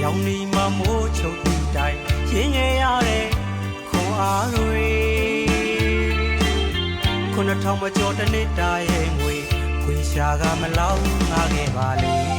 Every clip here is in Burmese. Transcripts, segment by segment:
ရောင်နေမှာမိုးချုပ်တီတိုင်းရင်းငယ်ရတဲ့ခွန်အားတွေ9000မကျော်တစ်နှစ်တာရဲ့ငွေခွေရှာကမလောက်ငားခဲ့ပါလေ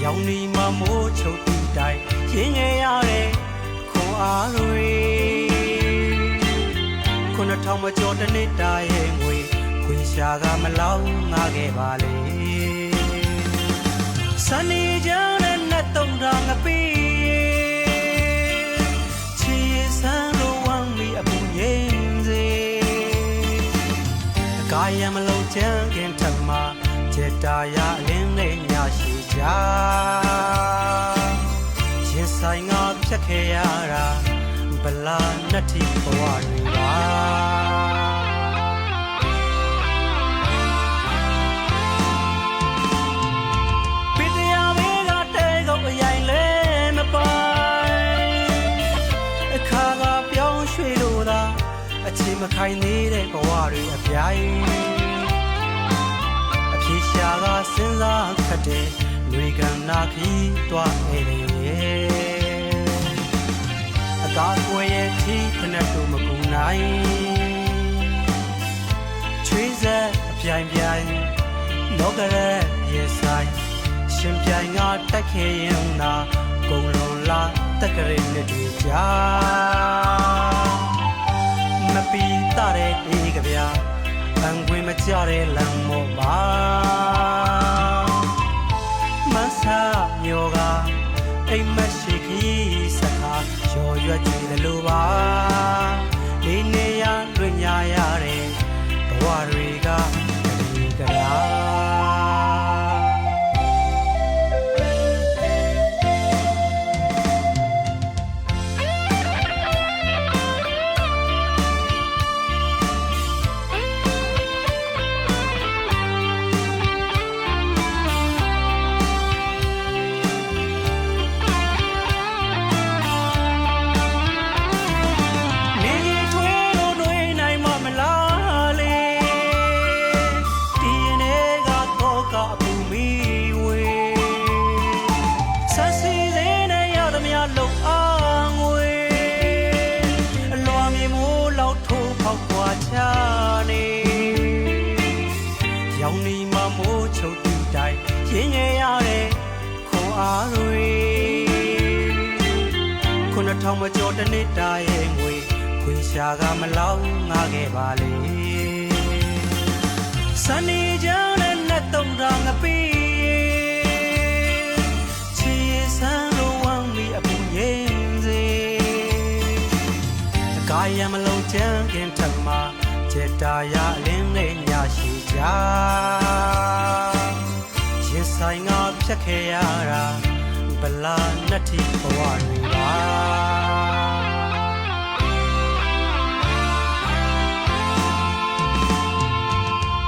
ရောင်နေမှာမိုးချုပ်တီတိုင်းရင်းငယ်ရတဲ့ခွန်အားတွေ9000မကျော်တစ်နှစ်တာရဲ့ငွေခွေရှာကမလောက်ငားခဲ့ပါလေစနေကြတဲ့နဲ့တုံတာငပိချီစမ်းလို့ဝမ်းမီအပူငင်းစေအကားရမလုံးချမ်းခင်ထမကျေတာရအလင်းနဲ့ညရှိကြရင်ဆိုင်ငါဖြတ်ခဲ့ရတာဗလာနှစ်ထီဘဝတွေပါပိတရာဘေးကတဲကုန်အရင်လဲမပိုင်အခါကပြောင်းရွှေ့လို့သာအချိန်မခိုင်သေးတဲ့ဘဝတွေအပြိုင်ဖြေရှာကစဉ်းစားခတ်တဲ့လူကနာခီးတွားနေတယ်အကားကွယ်ရဲ့ချီခနဲ့တို့မကူနိုင်ချွေးစက်အပြိုင်ပြိုင်လောကရဲ့ရဲ့ဆိုင်ရှင်ပြိုင်ကတက်ခဲ့ရင်နာကုံလုံးလာတက်ကလေးနဲ့တွေ့ကြမပီတာတဲ့ဒီကဗျာအံခွေမကြတဲ့လမ်းမောပါမဆာမျိုးကအိမ်မရှိခီးစကားရော်ရွက်ကြည့်တယ်လို့ပါဒီနေရလွင်ညာရတဲ့ဘဝတွေကဒီကရာရောင်နေမှာမိုးချုပ်တီတိုင်းရင်းငယ်ရတဲ့ခွန်အားတွေ9000မကျော်တစ်နှစ်တာရဲ့ငွေခွေရှာကမလောက်ငားခဲ့ပါလေစနေကြတဲ့နဲ့တုံတာငပိချီစမ်းလို့ဝမ်းမီအပူငင်းစေအကားရမလုံးချမ်းခင်ထမကျေတာရအလင်းနဲ့ညရှိကြရင်ဆိုင်ငါဖြတ်ခဲ့ရတာဗလာနှစ်ထီဘဝတွေပါ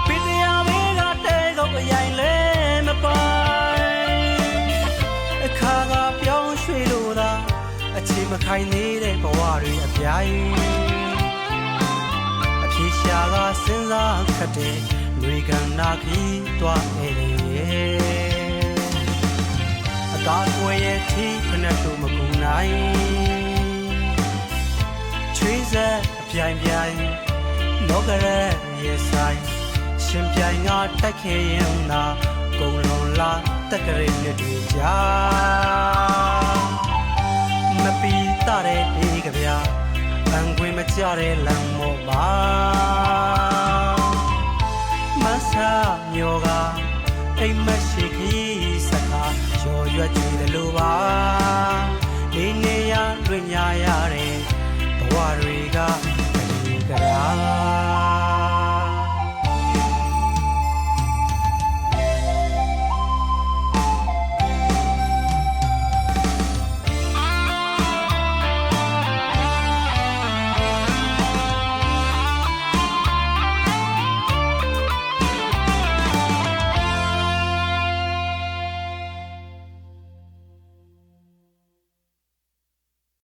ပိတရာဘေးကတဲကုန်အရင်လဲမပိုင်အခါကပြောင်းရွှေ့လို့သာအချိန်မခိုင်သေးတဲ့ဘဝတွေအပြိုင်ဖြေ ရှာကစဉ်းစားခတ်တဲ့ຫນွေကန္နာခီးတွားနေတယ်အကားကွယ်ရဲ့ထီးဖနဲ့တို့မကူနိုင်ချွေးဆက်အပြိုင်ပြိုင်လောကရဲ့ဆိုင်ရှင်ပြိုင်ကတက်ခဲ့ရင်သာကုံလုံးလာတက်ကလေးမြစ်တွေကြားမပီတာတဲ့ဒီကဗျာအံခွေမကြတဲ့လမ်းမော်ပါ